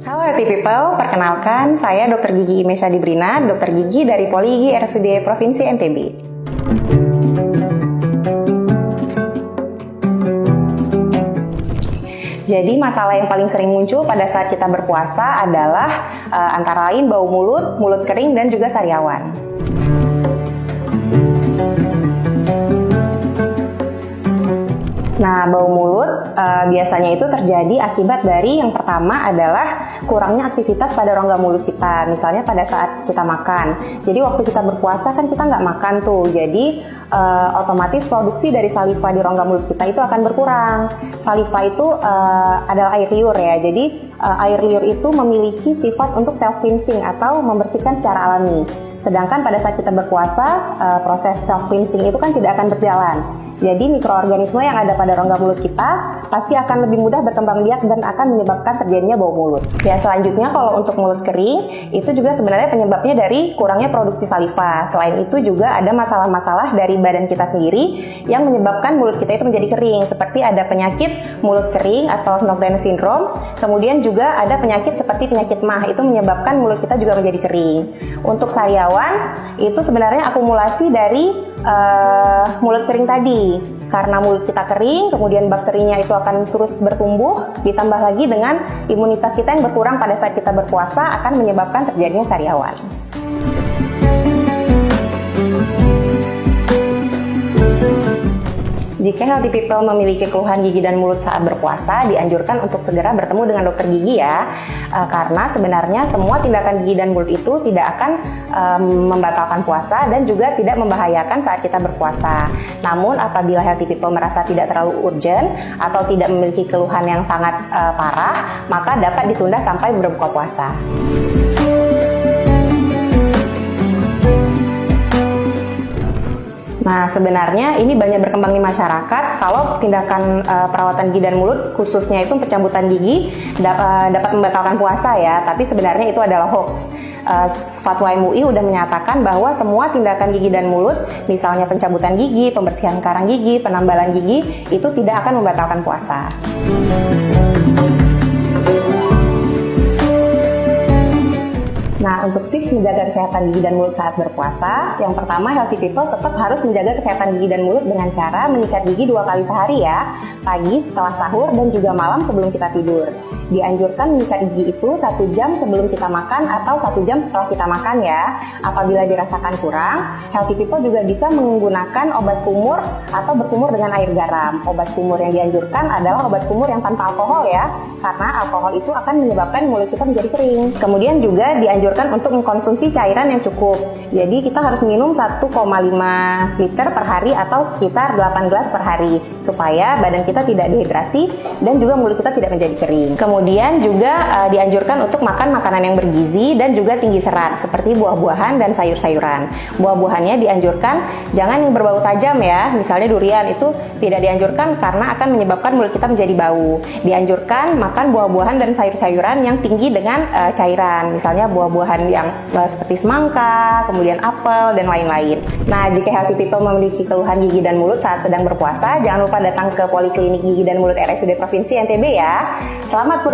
Halo Healthy People, perkenalkan saya Dr. Gigi Imesha Dibrina, dokter gigi dari Poligigi RSUD Provinsi NTB. Jadi masalah yang paling sering muncul pada saat kita berpuasa adalah antara lain bau mulut, mulut kering, dan juga sariawan. Nah, bau mulut biasanya itu terjadi akibat dari yang pertama adalah kurangnya aktivitas pada rongga mulut kita. Misalnya pada saat kita makan. Jadi waktu kita berpuasa kan kita nggak makan tuh. Jadi otomatis produksi dari saliva di rongga mulut kita itu akan berkurang. Saliva itu adalah air liur ya. Jadi air liur itu memiliki sifat untuk self cleansing atau membersihkan secara alami. Sedangkan pada saat kita berpuasa, proses self cleansing itu kan tidak akan berjalan. Jadi mikroorganisme yang ada pada rongga mulut kita pasti akan lebih mudah berkembang biak dan akan menyebabkan terjadinya bau mulut. Ya, selanjutnya kalau untuk mulut kering, itu juga sebenarnya penyebabnya dari kurangnya produksi saliva. Selain itu juga ada masalah-masalah dari badan kita sendiri yang menyebabkan mulut kita itu menjadi kering, seperti ada penyakit mulut kering atau Sjögren's syndrome. Kemudian juga ada penyakit seperti penyakit MAH, itu menyebabkan mulut kita juga menjadi kering. Untuk sariawan, itu sebenarnya akumulasi dari mulut kering tadi. Karena mulut kita kering, kemudian bakterinya itu akan terus bertumbuh, ditambah lagi dengan imunitas kita yang berkurang pada saat kita berpuasa akan menyebabkan terjadinya sariawan. Jika Healthy People memiliki keluhan gigi dan mulut saat berpuasa, dianjurkan untuk segera bertemu dengan dokter gigi ya. Karena sebenarnya semua tindakan gigi dan mulut itu tidak akan membatalkan puasa dan juga tidak membahayakan saat kita berpuasa. Namun apabila Healthy People merasa tidak terlalu urgent atau tidak memiliki keluhan yang sangat parah, maka dapat ditunda sampai berbuka puasa. Nah, sebenarnya ini banyak berkembang di masyarakat kalau tindakan perawatan gigi dan mulut, khususnya itu pencabutan gigi, dapat membatalkan puasa ya, tapi sebenarnya itu adalah hoax. Fatwa MUI udah menyatakan bahwa semua tindakan gigi dan mulut, misalnya pencabutan gigi, pembersihan karang gigi, penambalan gigi, itu tidak akan membatalkan puasa. Nah, untuk tips menjaga kesehatan gigi dan mulut saat berpuasa, yang pertama Healthy People tetap harus menjaga kesehatan gigi dan mulut dengan cara menyikat gigi 2 kali sehari ya, pagi setelah sahur dan juga malam sebelum kita tidur. Dianjurkan menyikat gigi itu 1 jam sebelum kita makan atau 1 jam setelah kita makan ya. Apabila dirasakan kurang, Healthy People juga bisa menggunakan obat kumur atau berkumur dengan air garam. Obat kumur yang dianjurkan adalah obat kumur yang tanpa alkohol ya, karena alkohol itu akan menyebabkan mulut kita menjadi kering. Kemudian juga dianjurkan untuk mengkonsumsi cairan yang cukup. Jadi kita harus minum 1,5 liter per hari atau sekitar 8 gelas per hari supaya badan kita tidak dehidrasi dan juga mulut kita tidak menjadi kering. Kemudian juga dianjurkan untuk makan makanan yang bergizi dan juga tinggi serat seperti buah-buahan dan sayur-sayuran. Buah-buahannya dianjurkan jangan yang berbau tajam ya, misalnya durian itu tidak dianjurkan karena akan menyebabkan mulut kita menjadi bau. Dianjurkan makan buah-buahan dan sayur-sayuran yang tinggi dengan cairan, misalnya buah-buahan yang seperti semangka, kemudian apel, dan lain-lain. Nah, jika Healthy People memiliki keluhan gigi dan mulut saat sedang berpuasa, jangan lupa datang ke Poliklinik Gigi dan Mulut RSUD Provinsi NTB ya. Selamat